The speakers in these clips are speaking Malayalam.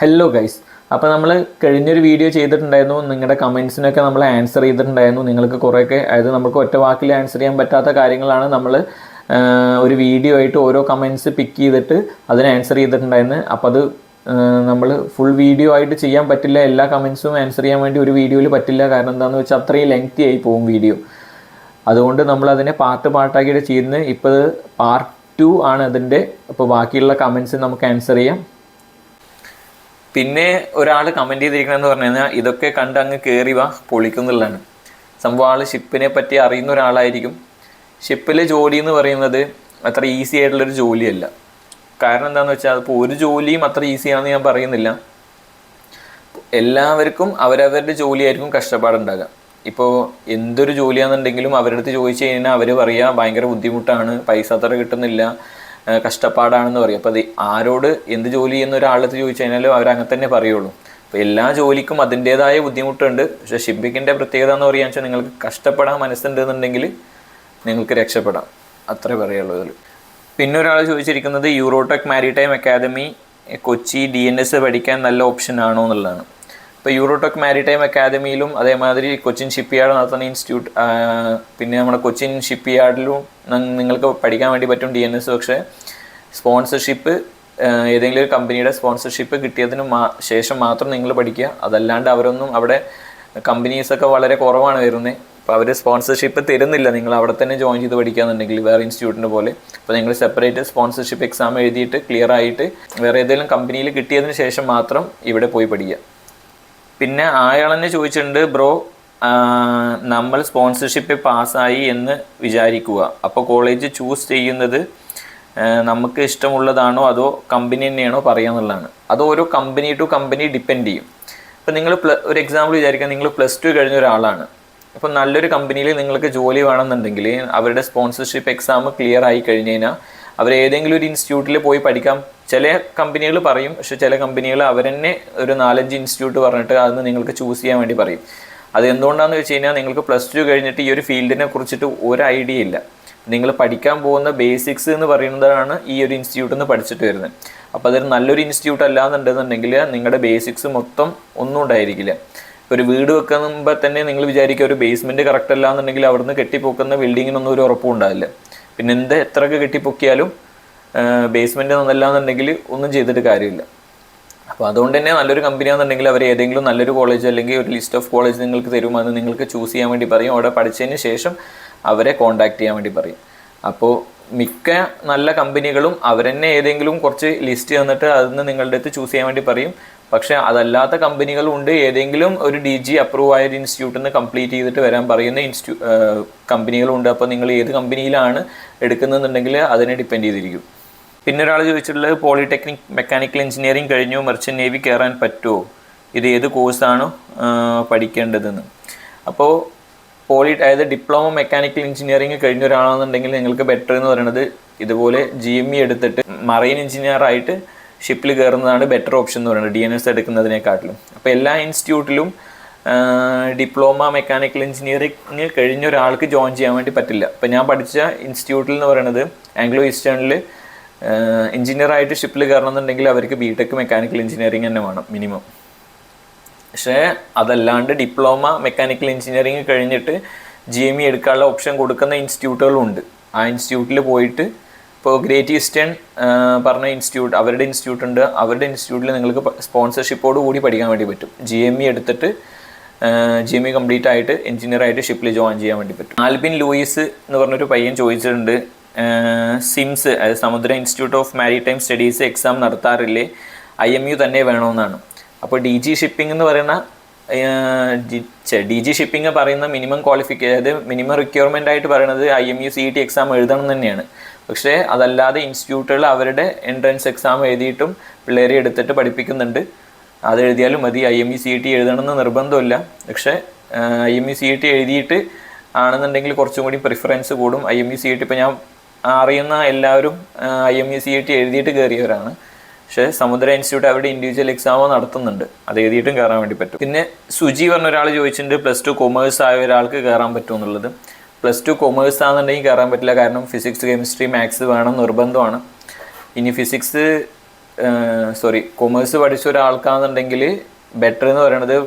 ഹലോ ഗൈസ്, അപ്പോൾ നമ്മൾ കഴിഞ്ഞൊരു വീഡിയോ ചെയ്തിട്ടുണ്ടായിരുന്നു. നിങ്ങളുടെ കമൻസിനൊക്കെ നമ്മൾ ആൻസർ ചെയ്തിട്ടുണ്ടായിരുന്നു. നിങ്ങൾക്ക് കുറേയൊക്കെ, അതായത് നമുക്ക് ഒറ്റ വാക്കിൽ ആൻസർ ചെയ്യാൻ പറ്റാത്ത കാര്യങ്ങളാണ് നമ്മൾ ഒരു വീഡിയോ ആയിട്ട് ഓരോ കമൻസ് പിക്ക് ചെയ്തിട്ട് അതിന് ആൻസർ ചെയ്തിട്ടുണ്ടായിരുന്നു. അപ്പോൾ അത് നമ്മൾ ഫുൾ വീഡിയോ ആയിട്ട് ചെയ്യാൻ പറ്റില്ല. എല്ലാ കമൻസും ആൻസർ ചെയ്യാൻ വേണ്ടി ഒരു വീഡിയോയിൽ പറ്റില്ല. കാരണം എന്താണെന്ന് വെച്ചാൽ അത്രയും ലെങ്തി ആയി പോകും വീഡിയോ. അതുകൊണ്ട് നമ്മൾ അതിനെ പാർട്ടാക്കിയിട്ട് ചെയ്യുന്നത്. ഇപ്പോൾ പാർട്ട് 2 ആണ് അതിൻ്റെ. അപ്പോൾ ബാക്കിയുള്ള കമൻസ് നമുക്ക് ആൻസർ ചെയ്യാം. പിന്നെ ഒരാൾ കമൻറ്റ് ചെയ്തിരിക്കണമെന്ന് പറഞ്ഞു കഴിഞ്ഞാൽ ഇതൊക്കെ കണ്ട് അങ്ങ് കയറി വാ പൊളിക്കുന്നുള്ളതാണ് സംഭവം. ആൾ ഷിപ്പിനെ പറ്റി അറിയുന്ന ഒരാളായിരിക്കും. ഷിപ്പിലെ ജോലി എന്ന് പറയുന്നത് അത്ര ഈസി ആയിട്ടുള്ളൊരു ജോലിയല്ല. കാരണം എന്താണെന്ന് വെച്ചാൽ അതിപ്പോൾ ഒരു ജോലിയും അത്ര ഈസിയാണെന്ന് ഞാൻ പറയുന്നില്ല. എല്ലാവർക്കും അവരവരുടെ ജോലിയായിരിക്കും കഷ്ടപ്പാടുണ്ടാകുക. ഇപ്പോൾ എന്തൊരു ജോലിയാണെന്നുണ്ടെങ്കിലും അവരുടെ അടുത്ത് ചോദിച്ചു കഴിഞ്ഞാൽ അവർ പറയുക ഭയങ്കര ബുദ്ധിമുട്ടാണ്, പൈസ അത്ര കിട്ടുന്നില്ല, കഷ്ടപ്പാടാണെന്ന് പറയും. അപ്പോൾ അത് ആരോട് എന്ത് ജോലി ചെയ്യുന്ന ഒരാളടുത്ത് ചോദിച്ചു കഴിഞ്ഞാലും അവരങ്ങനെ തന്നെ പറയുള്ളൂ. അപ്പോൾ എല്ലാ ജോലിക്കും അതിൻ്റേതായ ബുദ്ധിമുട്ടുണ്ട്. പക്ഷേ ഷിപ്പിങ്ങിൻ്റെ പ്രത്യേകത എന്ന് പറയുക വെച്ചാൽ നിങ്ങൾക്ക് കഷ്ടപ്പെടാൻ മനസ്സുണ്ടെന്നുണ്ടെങ്കിൽ നിങ്ങൾക്ക് രക്ഷപ്പെടാം, അത്രേ പറയുള്ളൂ ഇതിൽ. പിന്നെ ഒരാൾ ചോദിച്ചിരിക്കുന്നത് Eurotech maritime academy Kochi DNS പഠിക്കാൻ നല്ല ഓപ്ഷൻ ആണോ എന്നുള്ളതാണ്. ഇപ്പോൾ യൂറോടെക് മാരിടൈം അക്കാദമിയിലും അതേമാതിരി കൊച്ചിൻ ഷിപ്പ് യാർഡ് നടത്തുന്ന ഇൻസ്റ്റിറ്റ്യൂട്ട്, പിന്നെ നമ്മുടെ കൊച്ചിൻ ഷിപ്പ് യാർഡിലും നിങ്ങൾക്ക് പഠിക്കാൻ വേണ്ടി പറ്റും DNS. പക്ഷേ സ്പോൺസർഷിപ്പ്, ഏതെങ്കിലും ഒരു കമ്പനിയുടെ സ്പോൺസർഷിപ്പ് കിട്ടിയതിന് ശേഷം മാത്രം നിങ്ങൾ പഠിക്കുക. അതല്ലാണ്ട് അവരൊന്നും, അവിടെ കമ്പനീസൊക്കെ വളരെ കുറവാണ് വരുന്നത്. അപ്പോൾ അവർ സ്പോൺസർഷിപ്പ് തരുന്നില്ല. നിങ്ങൾ അവിടെ തന്നെ ജോയിൻ ചെയ്ത് പഠിക്കുകയെന്നുണ്ടെങ്കിൽ വേറെ ഇൻസ്റ്റിറ്റ്യൂട്ടിൻ്റെ പോലെ. അപ്പോൾ നിങ്ങൾ സെപ്പറേറ്റ് സ്പോൺസർഷിപ്പ് എക്സാം എഴുതിയിട്ട് ക്ലിയർ ആയിട്ട് വേറെ ഏതെങ്കിലും കമ്പനിയിൽ കിട്ടിയതിന് ശേഷം മാത്രം ഇവിടെ പോയി പഠിക്കുക. പിന്നെ അയാൾ തന്നെ ചോദിച്ചിട്ടുണ്ട്, ബ്രോ നമ്മൾ സ്പോൺസർഷിപ്പ് പാസ്സായി എന്ന് വിചാരിക്കുക, അപ്പോൾ കോളേജ് ചൂസ് ചെയ്യുന്നത് നമുക്ക് ഇഷ്ടമുള്ളതാണോ അതോ കമ്പനി തന്നെയാണോ പറയാന്നുള്ളതാണ്. അത് ഓരോ കമ്പനി ടു കമ്പനി ഡിപ്പെൻഡ് ചെയ്യും. ഇപ്പോൾ നിങ്ങൾ ഒരു എക്സാമ്പിൾ വിചാരിക്കുക, നിങ്ങൾ +2 കഴിഞ്ഞ ഒരാളാണ്. അപ്പോൾ നല്ലൊരു കമ്പനിയിൽ നിങ്ങൾക്ക് ജോലി വേണമെന്നുണ്ടെങ്കിൽ അവരുടെ സ്പോൺസർഷിപ്പ് എക്സാം ക്ലിയർ ആയി കഴിഞ്ഞ് കഴിഞ്ഞാൽ അവർ ഏതെങ്കിലും ഒരു ഇൻസ്റ്റിറ്റ്യൂട്ടിൽ പോയി പഠിക്കാം. ചില കമ്പനികൾ പറയും, പക്ഷെ ചില കമ്പനികൾ അവരെന്നെ ഒരു 4-5 ഇൻസ്റ്റിറ്റ്യൂട്ട് പറഞ്ഞിട്ട് അതിന് നിങ്ങൾക്ക് ചൂസ് ചെയ്യാൻ വേണ്ടി പറയും. അത് എന്തുകൊണ്ടാണെന്ന് വെച്ച് കഴിഞ്ഞാൽ നിങ്ങൾക്ക് +2 കഴിഞ്ഞിട്ട് ഈ ഒരു ഫീൽഡിനെ കുറിച്ചിട്ട് ഒരു ഐഡിയ ഇല്ല. നിങ്ങൾ പഠിക്കാൻ പോകുന്ന ബേസിക്സ് എന്ന് പറയുന്നതാണ് ഈ ഒരു ഇൻസ്റ്റിറ്റ്യൂട്ടിൽ നിന്ന് പഠിച്ചിട്ട് വരുന്നത്. അപ്പോൾ അതൊരു നല്ലൊരു ഇൻസ്റ്റിറ്റ്യൂട്ട് അല്ലാന്നുണ്ടെന്നുണ്ടെങ്കിൽ നിങ്ങളുടെ ബേസിക്സ് മൊത്തം ഒന്നും ഉണ്ടായിരിക്കില്ല. ഒരു വീട് വെക്കുമ്പോൾ തന്നെ നിങ്ങൾ വിചാരിക്കുക ഒരു ബേസ്മെൻറ്റ് കറക്റ്റ് അല്ല എന്നുണ്ടെങ്കിൽ അവിടുന്ന് കെട്ടിപ്പൊക്കുന്ന ബിൽഡിങ്ങിനൊന്നും ഒരു ഉറപ്പും ഉണ്ടാവില്ല. പിന്നെ എത്രയൊക്കെ കെട്ടിപ്പൊക്കിയാലും ബേസ്മെൻറ്റ് നന്നല്ല എന്നുണ്ടെങ്കിൽ ഒന്നും ചെയ്തിട്ട് കാര്യമില്ല. അപ്പോൾ അതുകൊണ്ട് തന്നെ നല്ലൊരു കമ്പനിയാണെന്നുണ്ടെങ്കിൽ അവർ ഏതെങ്കിലും നല്ലൊരു കോളേജ് അല്ലെങ്കിൽ ഒരു ലിസ്റ്റ് ഓഫ് കോളേജ് നിങ്ങൾക്ക് തരുമെന്ന് നിങ്ങൾക്ക് ചൂസ് ചെയ്യാൻ വേണ്ടി പറയും. അവിടെ പഠിച്ചതിന് ശേഷം അവരെ കോൺടാക്ട് ചെയ്യാൻ വേണ്ടി പറയും. അപ്പോൾ മിക്ക നല്ല കമ്പനികളും അവരെന്നെ ഏതെങ്കിലും കുറച്ച് ലിസ്റ്റ് തന്നിട്ട് അതിന് നിങ്ങളുടെ അടുത്ത് ചൂസ് ചെയ്യാൻ വേണ്ടി പറയും. പക്ഷേ അതല്ലാത്ത കമ്പനികളുണ്ട്, ഏതെങ്കിലും ഒരു DG അപ്രൂവ് ആയ ഒരു ഇൻസ്റ്റിറ്റ്യൂട്ടിൽ നിന്ന് കംപ്ലീറ്റ് ചെയ്തിട്ട് വരാൻ പറയുന്ന കമ്പനികളുണ്ട്. അപ്പോൾ നിങ്ങൾ ഏത് കമ്പനിയിലാണ് എടുക്കുന്നതെന്നുണ്ടെങ്കിൽ അതിനെ ഡിപ്പെൻഡ് ചെയ്തിരിക്കും. പിന്നെ ഒരാൾ ചോദിച്ചിട്ടുള്ളത്, പോളിടെക്നിക് മെക്കാനിക്കൽ എഞ്ചിനീയറിംഗ് കഴിഞ്ഞു മെർച്ചൻ്റ് നേവി കയറാൻ പറ്റുമോ, ഇത് ഏത് കോഴ്സാണോ പഠിക്കേണ്ടതെന്ന്. അപ്പോൾ അതായത് ഡിപ്ലോമ മെക്കാനിക്കൽ എഞ്ചിനീയറിംഗ് കഴിഞ്ഞ ഒരാളാണെന്നുണ്ടെങ്കിൽ നിങ്ങൾക്ക് ബെറ്റർ എന്ന് പറയുന്നത് ഇതുപോലെ GME എടുത്തിട്ട് മറൈൻ എഞ്ചിനീയർ ആയിട്ട് ഷിപ്പിൽ കയറുന്നതാണ് ബെറ്റർ ഓപ്ഷൻ എന്ന് പറയുന്നത് DNS എടുക്കുന്നതിനെക്കാട്ടിലും. അപ്പോൾ എല്ലാ ഇൻസ്റ്റിറ്റ്യൂട്ടിലും ഡിപ്ലോമ മെക്കാനിക്കൽ എഞ്ചിനീയറിംഗ് കഴിഞ്ഞ ഒരാൾക്ക് ജോയിൻ ചെയ്യാൻ വേണ്ടി പറ്റില്ല. അപ്പോൾ ഞാൻ പഠിച്ച ഇൻസ്റ്റിറ്റ്യൂട്ടിൽ എന്ന് പറയുന്നത് ആംഗ്ലോ ഈസ്റ്റേണിൽ എഞ്ചിനീയറായിട്ട് ഷിപ്പിൽ കയറണമെന്നുണ്ടെങ്കിൽ അവർക്ക് BTech മെക്കാനിക്കൽ എഞ്ചിനീയറിംഗ് തന്നെ വേണം മിനിമം. പക്ഷേ അതല്ലാണ്ട് ഡിപ്ലോമ മെക്കാനിക്കൽ എഞ്ചിനീയറിംഗ് കഴിഞ്ഞിട്ട് GME എടുക്കാനുള്ള ഓപ്ഷൻ കൊടുക്കുന്ന ഇൻസ്റ്റിറ്റ്യൂട്ടുകളുണ്ട്. ആ ഇൻസ്റ്റിറ്റ്യൂട്ടിൽ പോയിട്ട്, ഇപ്പോൾ ഗ്രേറ്റ് ഈസ്റ്റേൺ പറഞ്ഞ ഇൻസ്റ്റിറ്റ്യൂട്ട്, അവരുടെ ഇൻസ്റ്റിറ്റ്യൂട്ട് ഉണ്ട്. അവരുടെ ഇൻസ്റ്റിറ്റ്യൂട്ടിൽ നിങ്ങൾക്ക് സ്പോൺസർഷിപ്പോട് കൂടി പഠിക്കാൻ വേണ്ടി പറ്റും. GME എടുത്തിട്ട് GME കംപ്ലീറ്റ് ആയിട്ട് എഞ്ചിനീയറായിട്ട് ഷിപ്പിൽ ജോയിൻ ചെയ്യാൻ വേണ്ടി പറ്റും. ആൽബിൻ ലൂയിസ് എന്ന് പറഞ്ഞൊരു പയ്യൻ ചോദിച്ചിട്ടുണ്ട്, സിംസ് അതായത് Samudra Institute of Maritime Studies exam നടത്താറില്ലേ, IMU തന്നെ വേണമെന്നാണ്. അപ്പോൾ DG ഷിപ്പിംഗ് എന്ന് പറയുന്ന DG ഷിപ്പിംഗ് പറയുന്ന മിനിമം ക്വാളിഫിക്കേഷൻ, അതായത് മിനിമം റിക്വയർമെൻ്റ് ആയിട്ട് പറയുന്നത് IMU CET എക്സാം എഴുതണം തന്നെയാണ്. പക്ഷേ അതല്ലാതെ ഇൻസ്റ്റിറ്റ്യൂട്ടുകൾ അവരുടെ എൻട്രൻസ് എക്സാം എഴുതിയിട്ടും പിള്ളേരെ എടുത്തിട്ട് പഠിപ്പിക്കുന്നുണ്ട്. അത് എഴുതിയാലും മതി. IMU CET എഴുതണമെന്ന് നിർബന്ധമില്ല. പക്ഷേ IMU CET എഴുതിയിട്ട് ആണെന്നുണ്ടെങ്കിൽ കുറച്ചും കൂടി പ്രിഫറൻസ് കൂടും. IMU CET ഇപ്പോൾ ഞാൻ അറിയുന്ന എല്ലാവരും IMU CET എഴുതിയിട്ട് കയറിയവരാണ്. പക്ഷേ സമുദ്ര ഇൻസ്റ്റിറ്റ്യൂട്ട് അവരുടെ ഇൻഡിവിജ്വൽ എക്സാമോ നടത്തുന്നുണ്ട്, അത് എഴുതിയിട്ടും കയറാൻ വേണ്ടി പറ്റും. പിന്നെ സുജി പറഞ്ഞ ഒരാൾ ചോദിച്ചിട്ടുണ്ട്, +2 കൊമേഴ്സ് ആയ ഒരാൾക്ക് കയറാൻ പറ്റുമോ എന്നുള്ളത്. +2 കൊമേഴ്സ് ആണെന്നുണ്ടെങ്കിൽ കയറാൻ പറ്റില്ല. കാരണം ഫിസിക്സ് കെമിസ്ട്രി മാത്സ് വേണം, നിർബന്ധമാണ്. ഇനി ഫിസിക്സ് കൊമേഴ്സ് പഠിച്ച ഒരാൾക്കാണെന്നുണ്ടെങ്കിൽ ബെറ്റർ എന്ന് പറയുന്നത്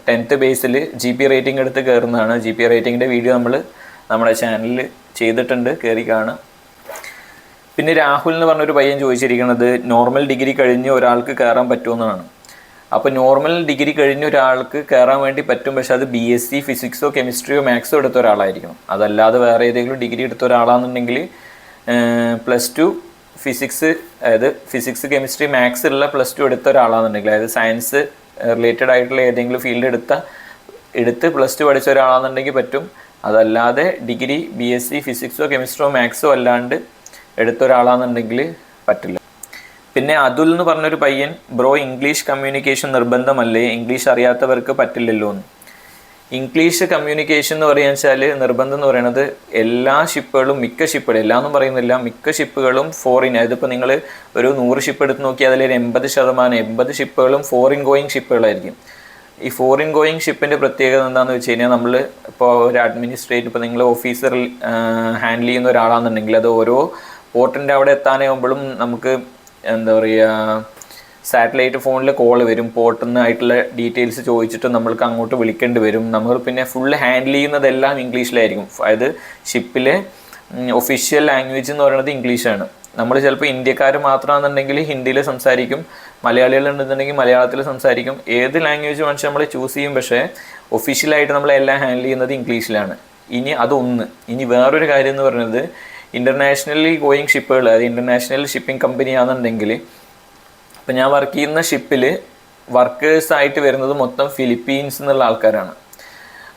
10th ബേസിൽ GP റേറ്റിംഗ് എടുത്ത് കയറുന്നതാണ്. GP റേറ്റിങ്ങിൻ്റെ വീഡിയോ നമ്മൾ നമ്മുടെ ചാനലിൽ ചെയ്തിട്ടുണ്ട്, കയറി കാണുക. പിന്നെ രാഹുൽ എന്ന് പറഞ്ഞൊരു പയ്യൻ ചോദിച്ചിരിക്കുന്നത് നോർമൽ ഡിഗ്രി കഴിഞ്ഞ് ഒരാൾക്ക് കയറാൻ പറ്റുമെന്നാണ്. അപ്പോൾ നോർമൽ ഡിഗ്രി കഴിഞ്ഞ ഒരാൾക്ക് കയറാൻ വേണ്ടി പറ്റും, പക്ഷെ അത് BSc ഫിസിക്സോ കെമിസ്ട്രിയോ മാത്സോ എടുത്ത ഒരാളായിരിക്കണം. അതല്ലാതെ വേറെ ഏതെങ്കിലും ഡിഗ്രി എടുത്ത ഒരാളാണെന്നുണ്ടെങ്കിൽ +2 ഫിസിക്സ്, അതായത് ഫിസിക്സ് കെമിസ്ട്രി മാത്സ് ഉള്ള +2 എടുത്ത ഒരാളാണെന്നുണ്ടെങ്കിൽ, അതായത് സയൻസ് റിലേറ്റഡ് ആയിട്ടുള്ള ഏതെങ്കിലും ഫീൽഡ് എടുത്ത് +2 പഠിച്ച ഒരാളാണെന്നുണ്ടെങ്കിൽ പറ്റും. അതല്ലാതെ ഡിഗ്രി BSc ഫിസിക്സോ കെമിസ്ട്രിയോ മാത്സോ അല്ലാണ്ട് എടുത്ത ഒരാളാണെന്നുണ്ടെങ്കിൽ പറ്റില്ല. പിന്നെ അതുൽ എന്ന് പറഞ്ഞൊരു പയ്യൻ, ബ്രോ ഇംഗ്ലീഷ് കമ്മ്യൂണിക്കേഷൻ നിർബന്ധമല്ലേ, ഇംഗ്ലീഷ് അറിയാത്തവർക്ക് പറ്റില്ലല്ലോ എന്ന്. ഇംഗ്ലീഷ് കമ്മ്യൂണിക്കേഷൻ എന്ന് പറയുക വെച്ചാൽ നിർബന്ധം എന്ന് പറയുന്നത് എല്ലാ ഷിപ്പുകളും, മിക്ക ഷിപ്പുകളും, എല്ലാന്നും പറയുന്നില്ല, മിക്ക ഷിപ്പുകളും ഫോറിൻ, അതിപ്പോൾ നിങ്ങൾ ഒരു 100 ഷിപ്പ് എടുത്ത് നോക്കിയാൽ അതിലൊരു 80% ഷിപ്പുകളും ഫോറിൻ ഗോയിങ് ഷിപ്പുകളായിരിക്കും. ഈ ഫോറിൻ ഗോയിങ് ഷിപ്പിൻ്റെ പ്രത്യേകത എന്താണെന്ന് വെച്ച് കഴിഞ്ഞാൽ, നമ്മൾ ഇപ്പോൾ ഒരു അഡ്മിനിസ്ട്രേറ്റ്, ഇപ്പോൾ നിങ്ങൾ ഓഫീസർ ഹാൻഡിൽ ചെയ്യുന്ന ഒരാളാണെന്നുണ്ടെങ്കിൽ അത് ഓരോ പോർട്ടിൻ്റെ അവിടെ എത്താനാകുമ്പോഴും നമുക്ക് എന്താ പറയുക, സാറ്റലൈറ്റ് ഫോണിൽ കോൾ വരും, പോർട്ടിൽ നിന്നായിട്ടുള്ള ഡീറ്റെയിൽസ് ചോദിച്ചിട്ട് നമ്മൾക്ക് അങ്ങോട്ട് വിളിക്കേണ്ടി വരും. നമ്മൾ പിന്നെ ഫുള്ള് ഹാൻഡിൽ ചെയ്യുന്നതെല്ലാം ഇംഗ്ലീഷിലായിരിക്കും. അതായത് ഷിപ്പിലെ ഒഫീഷ്യൽ ലാംഗ്വേജ് എന്ന് പറയുന്നത് ഇംഗ്ലീഷാണ്. നമ്മൾ ചിലപ്പോൾ ഇന്ത്യക്കാർ മാത്രമാണെന്നുണ്ടെങ്കിൽ ഹിന്ദിയിൽ സംസാരിക്കും, മലയാളികളുണ്ടെന്നുണ്ടെങ്കിൽ മലയാളത്തിൽ സംസാരിക്കും. ഏത് ലാംഗ്വേജ് വേണമെങ്കിൽ നമ്മൾ ചൂസ് ചെയ്യും, പക്ഷേ ഒഫീഷ്യലായിട്ട് നമ്മളെല്ലാം ഹാൻഡിൽ ചെയ്യുന്നത് ഇംഗ്ലീഷിലാണ്. ഇനി വേറൊരു കാര്യം എന്ന് പറയുന്നത്, ഇൻ്റർനാഷണലി ഗോയിങ് ഷിപ്പുകൾ, അത് ഇൻ്റർനാഷണൽ ഷിപ്പിംഗ് കമ്പനി ആണെന്നുണ്ടെങ്കിൽ, ഇപ്പം ഞാൻ വർക്ക് ചെയ്യുന്ന ഷിപ്പിൽ വർക്കേഴ്സായിട്ട് വരുന്നത് മൊത്തം ഫിലിപ്പീൻസ് എന്നുള്ള ആൾക്കാരാണ്.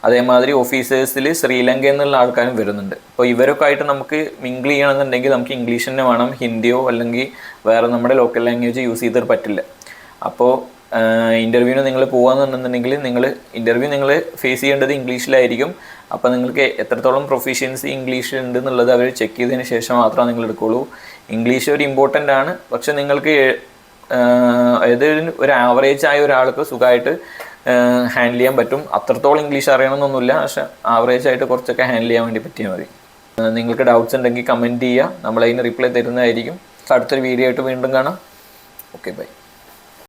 അതേമാതിരി ഓഫീസേഴ്സിൽ ശ്രീലങ്ക എന്നുള്ള ആൾക്കാരും വരുന്നുണ്ട്. അപ്പോൾ ഇവരൊക്കെ ആയിട്ട് നമുക്ക് മിങ്കിൾ ചെയ്യണമെന്നുണ്ടെങ്കിൽ നമുക്ക് ഇംഗ്ലീഷ് തന്നെ വേണം, ഹിന്ദിയോ അല്ലെങ്കിൽ വേറെ നമ്മുടെ ലോക്കൽ ലാംഗ്വേജ് യൂസ് ചെയ്തിട്ട് പറ്റില്ല. അപ്പോൾ ഇൻ്റർവ്യൂവിന് നിങ്ങൾ പോകുകയെന്നുണ്ടെന്നുണ്ടെങ്കിൽ നിങ്ങൾ ഫേസ് ചെയ്യേണ്ടത് ഇംഗ്ലീഷിലായിരിക്കും. അപ്പോൾ നിങ്ങൾക്ക് എത്രത്തോളം പ്രൊഫിഷ്യൻസി ഇംഗ്ലീഷ് ഉണ്ട് എന്നുള്ളത് അവർ ചെക്ക് ചെയ്തതിന് ശേഷം മാത്രമേ നിങ്ങൾ എടുക്കുകയുള്ളൂ. ഇംഗ്ലീഷ് ഒരു ഇമ്പോർട്ടൻ്റ് ആണ്, പക്ഷെ നിങ്ങൾക്ക് അതായത് ഒരു ആവറേജ് ആയ ഒരാൾക്ക് സുഖമായിട്ട് ഹാൻഡിൽ ചെയ്യാൻ പറ്റും. അത്രത്തോളം ഇംഗ്ലീഷ് അറിയണമെന്നൊന്നുമില്ല, പക്ഷെ ആവറേജ് ആയിട്ട് കുറച്ചൊക്കെ ഹാൻഡിൽ ചെയ്യാൻ വേണ്ടി പറ്റിയാൽ മതി. നിങ്ങൾക്ക് ഡൗട്ട്സ് ഉണ്ടെങ്കിൽ കമൻറ്റ് ചെയ്യുക, നമ്മളതിന് റിപ്ലൈ തരുന്നതായിരിക്കും. അടുത്തൊരു വീഡിയോ ആയിട്ട് വീണ്ടും കാണാം. Okay, by.